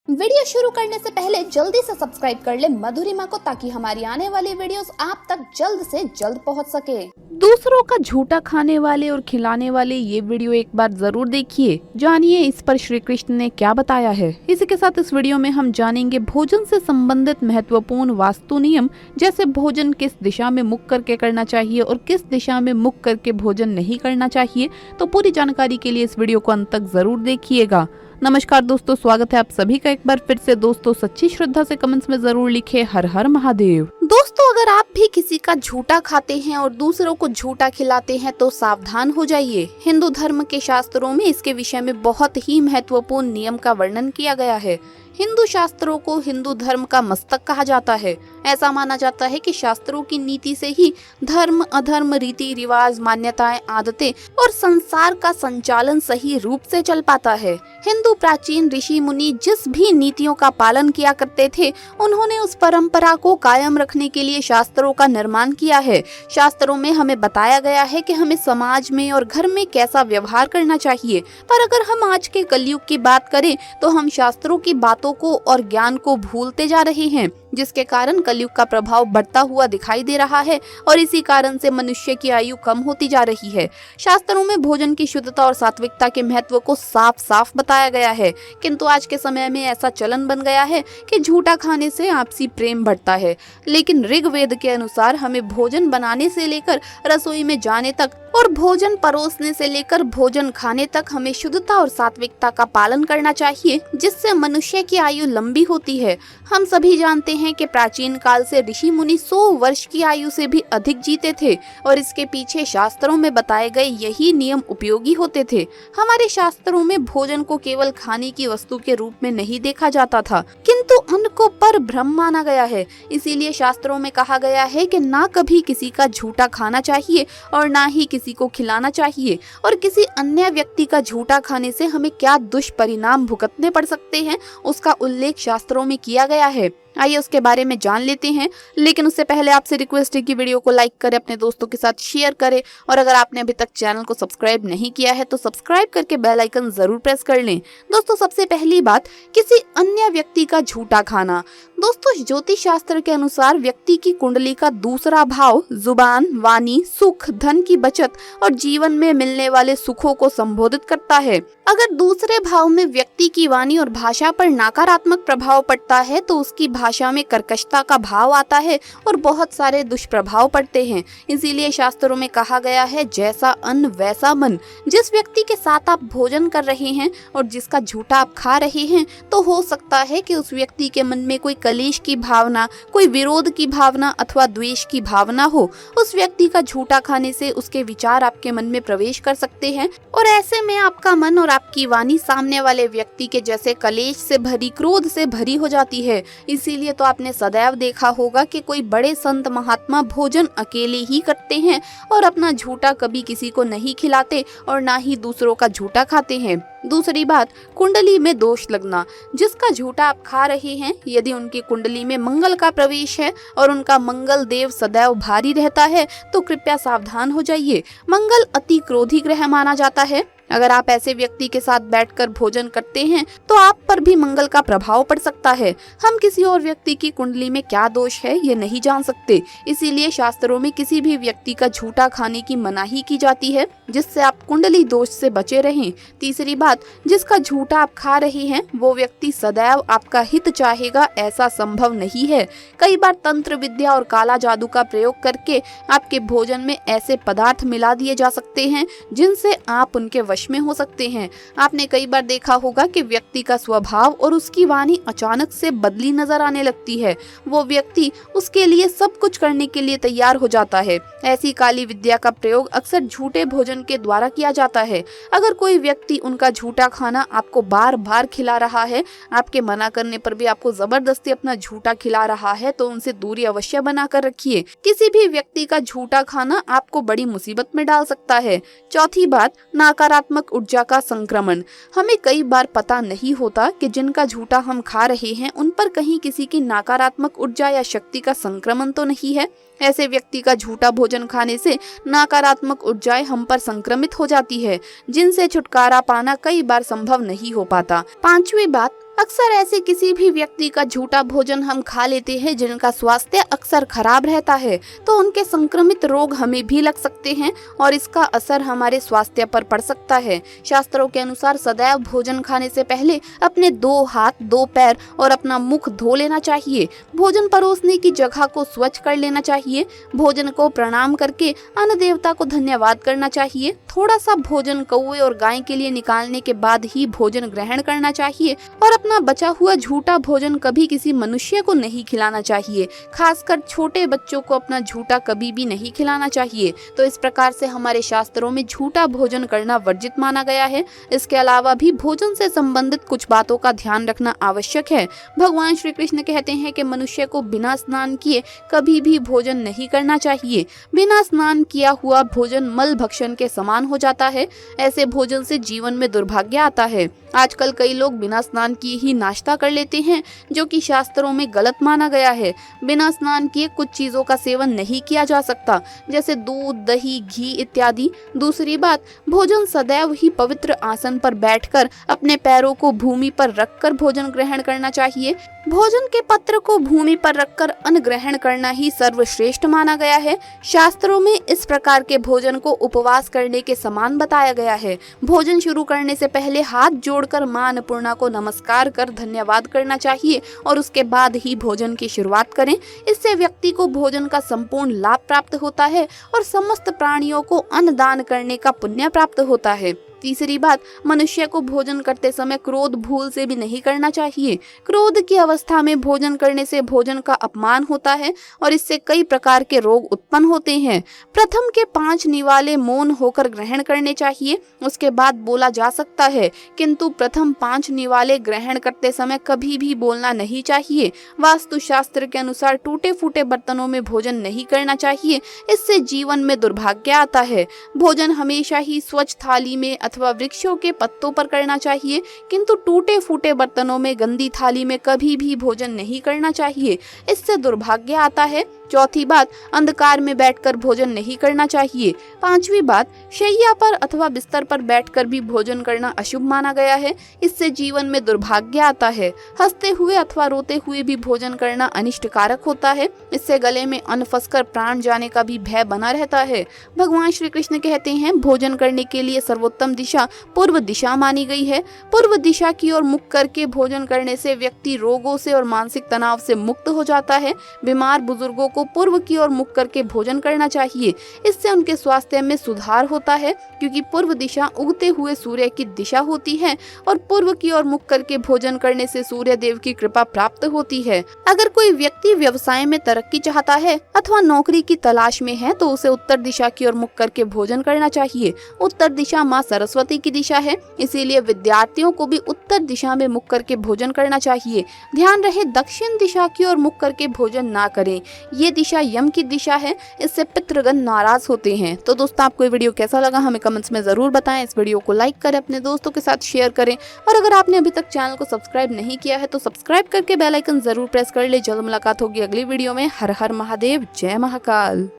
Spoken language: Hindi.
वीडियो शुरू करने से पहले जल्दी से सब्सक्राइब कर ले मधुरिमा को, ताकि हमारी आने वाली वीडियोस आप तक जल्द से जल्द पहुंच सके। दूसरों का झूठा खाने वाले और खिलाने वाले ये वीडियो एक बार जरूर देखिए, जानिए इस पर श्री कृष्ण ने क्या बताया है। इसी के साथ इस वीडियो में हम जानेंगे भोजन से संबंधित महत्वपूर्ण वास्तु नियम, जैसे भोजन किस दिशा में मुख करके करना चाहिए और किस दिशा में मुख करके भोजन नहीं करना चाहिए। तो पूरी जानकारी के लिए इस वीडियो को अंत तक जरूर देखिएगा। नमस्कार दोस्तों, स्वागत है आप सभी का एक बार फिर से। दोस्तों सच्ची श्रद्धा से कमेंट्स में जरूर लिखे हर हर महादेव। दोस्तों अगर आप भी किसी का झूठा खाते हैं और दूसरों को झूठा खिलाते हैं तो सावधान हो जाइए। हिंदू धर्म के शास्त्रों में इसके विषय में बहुत ही महत्वपूर्ण नियम का वर्णन किया गया है। हिंदू शास्त्रों को हिंदू धर्म का मस्तक कहा जाता है। ऐसा माना जाता है कि शास्त्रों की नीति से ही धर्म, अधर्म, रीति रिवाज, मान्यताएं, आदतें और संसार का संचालन सही रूप से चल पाता है। हिंदू प्राचीन ऋषि मुनि जिस भी नीतियों का पालन किया करते थे, उन्होंने उस परंपरा को कायम रखने के लिए शास्त्रों का निर्माण किया है। शास्त्रों में हमें बताया गया है कि हमें समाज में और घर में कैसा व्यवहार करना चाहिए। पर अगर हम आज के कलयुग की बात करें तो हम शास्त्रों की बातों को और ज्ञान को भूलते जा रहे हैं, जिसके कारण कलयुग का प्रभाव बढ़ता हुआ दिखाई दे रहा है और इसी कारण से मनुष्य की आयु कम होती जा रही है। शास्त्रों में भोजन की शुद्धता और सात्विकता के महत्व को साफ साफ बताया गया है, किंतु आज के समय में ऐसा चलन बन गया है कि झूठा खाने से आपसी प्रेम बढ़ता है। लेकिन ऋग्वेद के अनुसार हमें भोजन बनाने से लेकर रसोई में जाने तक और भोजन परोसने से लेकर भोजन खाने तक हमें शुद्धता और सात्विकता का पालन करना चाहिए, जिससे मनुष्य की आयु लंबी होती है। हम सभी जानते हैं कि प्राचीन काल से ऋषि मुनि 100 वर्ष की आयु से भी अधिक जीते थे और इसके पीछे शास्त्रों में बताए गए यही नियम उपयोगी होते थे। हमारे शास्त्रों में भोजन को केवल खाने की वस्तु के रूप में नहीं देखा जाता था, किंतु अन्न को पर ब्रह्म माना गया है। इसीलिए शास्त्रों में कहा गया है कि ना कभी किसी का झूठा खाना चाहिए और ना ही किसी को खिलाना चाहिए। और किसी अन्य व्यक्ति का झूठा खाने से हमें क्या दुष्परिणाम भुगतने पड़ सकते हैं, उसका उल्लेख शास्त्रों में किया गया है। आइए उसके बारे में जान लेते हैं, लेकिन उससे पहले आपसे रिक्वेस्ट है कि वीडियो को लाइक करें, अपने दोस्तों के साथ शेयर करें और अगर आपने अभी तक चैनल को सब्सक्राइब नहीं किया है तो सब्सक्राइब करके बेल आइकन जरूर प्रेस कर लें। दोस्तों सबसे पहली बात, किसी अन्य व्यक्ति का झूठा खाना। दोस्तों ज्योतिष शास्त्र के अनुसार व्यक्ति की कुंडली का दूसरा भाव जुबान, वाणी, सुख, धन की बचत और जीवन में मिलने वाले सुखों को संबोधित करता है। अगर दूसरे भाव में व्यक्ति की वाणी और भाषा पर नकारात्मक प्रभाव पड़ता है तो उसकी भाषा में कर्कशता का भाव आता है और बहुत सारे दुष्प्रभाव पड़ते हैं। इसीलिए शास्त्रों में कहा गया है, जैसा अन्न वैसा मन। जिस व्यक्ति के साथ आप भोजन कर रहे हैं और जिसका झूठा आप खा रहे हैं, तो हो सकता है कि उस व्यक्ति के मन में कोई कलेश की भावना, कोई विरोध की भावना अथवा द्वेष की भावना हो। उस व्यक्ति का झूठा खाने से उसके विचार आपके मन में प्रवेश कर सकते हैं और ऐसे में आपका मन और आपकी वाणी सामने वाले व्यक्ति के जैसे कलेश से भरी, क्रोध से भरी हो जाती है। इसीलिए तो आपने सदैव देखा होगा कि कोई बड़े संत महात्मा भोजन अकेले ही करते हैं और अपना झूठा कभी किसी को नहीं खिलाते और ना ही दूसरों का झूठा खाते हैं। दूसरी बात, कुंडली में दोष लगना। जिसका झूठा आप खा रहे हैं, यदि उनकी कुंडली में मंगल का प्रवेश है और उनका मंगल देव सदैव भारी रहता है तो कृपया सावधान हो जाइए। मंगल अति क्रोधी ग्रह माना जाता है। अगर आप ऐसे व्यक्ति के साथ बैठकर भोजन करते हैं तो आप पर भी मंगल का प्रभाव पड़ सकता है। हम किसी और व्यक्ति की कुंडली में क्या दोष है ये नहीं जान सकते, इसीलिए शास्त्रों में किसी भी व्यक्ति का झूठा खाने की मनाही की जाती है, जिससे आप कुंडली दोष से बचे रहें। तीसरी बात, जिसका झूठा आप खा रहे हैं वो व्यक्ति सदैव आपका हित चाहेगा, ऐसा संभव नहीं है। कई बार तंत्र विद्या और काला जादू का प्रयोग करके आपके भोजन में ऐसे पदार्थ मिला दिए जा सकते हैं जिनसे आप उनके वश में हो सकते हैं। आपने कई बार देखा होगा कि व्यक्ति का स्वभाव और उसकी वाणी अचानक से बदली नजर आने लगती है। वो व्यक्ति उसके लिए सब कुछ करने के लिए तैयार हो जाता है। ऐसी काली विद्या का प्रयोग अक्सर झूठे भोजन के द्वारा किया जाता है। अगर कोई व्यक्ति उनका झूठा खाना आपको बार बार खिला रहा है, आपके मना करने पर भी आपको जबरदस्ती अपना झूठा खिला रहा है, तो उनसे दूरी अवश्य बनाकर रखिए। किसी भी व्यक्ति का झूठा खाना आपको बड़ी मुसीबत में डाल सकता है। चौथी बात, नकारात्मक ऊर्जा का संक्रमण। हमें कई बार पता नहीं होता कि जिनका झूठा हम खा रहे हैं उन पर कहीं किसी की नकारात्मक ऊर्जा या शक्ति का संक्रमण तो नहीं है। ऐसे व्यक्ति का झूठा भोजन खाने से नकारात्मक ऊर्जाएं हम पर संक्रमित हो जाती है, जिनसे छुटकारा पाना कई बार संभव नहीं हो पाता। पांचवी बात, अक्सर ऐसे किसी भी व्यक्ति का झूठा भोजन हम खा लेते हैं जिनका स्वास्थ्य अक्सर खराब रहता है, तो उनके संक्रमित रोग हमें भी लग सकते हैं और इसका असर हमारे स्वास्थ्य पर पड़ सकता है। शास्त्रों के अनुसार सदैव भोजन खाने से पहले अपने 2 हाथ, 2 पैर और अपना मुख धो लेना चाहिए। भोजन परोसने की जगह को स्वच्छ कर लेना चाहिए। भोजन को प्रणाम करके अन्न देवता को धन्यवाद करना चाहिए। थोड़ा सा भोजन कौवे और गाय के लिए निकालने के बाद ही भोजन ग्रहण करना चाहिए और अपना बचा हुआ झूठा भोजन कभी किसी मनुष्य को नहीं खिलाना चाहिए। खासकर छोटे बच्चों को अपना झूठा कभी भी नहीं खिलाना चाहिए। तो इस प्रकार से हमारे शास्त्रों में झूठा भोजन करना वर्जित माना गया है। इसके अलावा भी भोजन से संबंधित कुछ बातों का ध्यान रखना आवश्यक है। भगवान श्री कृष्ण कहते हैं कि मनुष्य को बिना स्नान किए कभी भी भोजन नहीं करना चाहिए। बिना स्नान किया हुआ भोजन मल भक्षण के समान हो जाता है। ऐसे भोजन से जीवन में दुर्भाग्य आता है। आजकल कई लोग बिना स्नान किए ही नाश्ता कर लेते हैं, जो कि शास्त्रों में गलत माना गया है। बिना स्नान किए कुछ चीजों का सेवन नहीं किया जा सकता, जैसे दूध, दही, घी इत्यादि। दूसरी बात, भोजन सदैव ही पवित्र आसन पर बैठकर अपने पैरों को भूमि पर रखकर भोजन ग्रहण करना चाहिए। भोजन के पत्र को भूमि पर रखकर अन्न ग्रहण करना ही सर्वश्रेष्ठ माना गया है। शास्त्रों में इस प्रकार के भोजन को उपवास करने के समान बताया गया है। भोजन शुरू करने से पहले हाथ जोड़कर मां अन्नपूर्णा को नमस्कार कर धन्यवाद करना चाहिए और उसके बाद ही भोजन की शुरुआत करें। इससे व्यक्ति को भोजन का संपूर्ण लाभ प्राप्त होता है और समस्त प्राणियों को अन्न दान करने का पुण्य प्राप्त होता है। तीसरी बात, मनुष्य को भोजन करते समय क्रोध भूल से भी नहीं करना चाहिए। क्रोध की अवस्था में भोजन करने से भोजन का अपमान होता है और इससे कई प्रकार के रोग उत्पन्न होते हैं। प्रथम के 5 निवाले मौन होकर ग्रहण करने चाहिए, उसके बाद बोला जा सकता है, किंतु प्रथम 5 निवाले ग्रहण करते समय कभी भी बोलना नहीं चाहिए। वास्तुशास्त्र के अनुसार टूटे फूटे बर्तनों में भोजन नहीं करना चाहिए, इससे जीवन में दुर्भाग्य आता है। भोजन हमेशा ही स्वच्छ थाली में अथवा वृक्षों के पत्तों पर करना चाहिए, किंतु टूटे फूटे बर्तनों में, गंदी थाली में कभी भी भोजन नहीं करना चाहिए, इससे दुर्भाग्य आता है। चौथी बात, अंधकार में बैठकर भोजन नहीं करना चाहिए। पांचवी बात, शैया पर अथवा बिस्तर पर बैठकर भी भोजन करना अशुभ माना गया है, इससे जीवन में दुर्भाग्य आता है। हंसते हुए अथवा रोते हुए भी भोजन करना अनिष्टकारक होता है, इससे गले में अन्न फंसकर प्राण जाने का भी भय बना रहता है। भगवान श्री कृष्ण कहते हैं, भोजन करने के लिए सर्वोत्तम दिशा पूर्व दिशा मानी गई है। पूर्व दिशा की ओर मुख करके भोजन करने से व्यक्ति रोगों से और मानसिक तनाव से मुक्त हो जाता है। बीमार बुजुर्गों को पूर्व की ओर मुख करके भोजन करना चाहिए, इससे उनके स्वास्थ्य में सुधार होता है, क्योंकि पूर्व दिशा उगते हुए सूर्य की दिशा होती है और पूर्व की ओर मुख करके भोजन करने से सूर्य देव की कृपा प्राप्त होती है। अगर कोई व्यक्ति व्यवसाय में तरक्की चाहता है अथवा नौकरी की तलाश में है, तो उसे उत्तर दिशा की ओर मुख करके भोजन करना चाहिए। उत्तर दिशा माँ सरस्वती की दिशा है, इसीलिए विद्यार्थियों को भी उत्तर दिशा में मुख करके भोजन करना चाहिए। ध्यान रहे, दक्षिण दिशा की ओर मुख करके भोजन ना करें, ये दिशा यम की दिशा है, इससे पितृगण नाराज होते हैं। तो दोस्तों, आपको ये वीडियो कैसा लगा हमें कमेंट्स में जरूर बताएं। इस वीडियो को लाइक करें, अपने दोस्तों के साथ शेयर करें और अगर आपने अभी तक चैनल को सब्सक्राइब नहीं किया है तो सब्सक्राइब करके बेल आइकन जरूर प्रेस कर ले। जल्द मुलाकात होगी अगली वीडियो में। हर हर महादेव, जय महाकाल।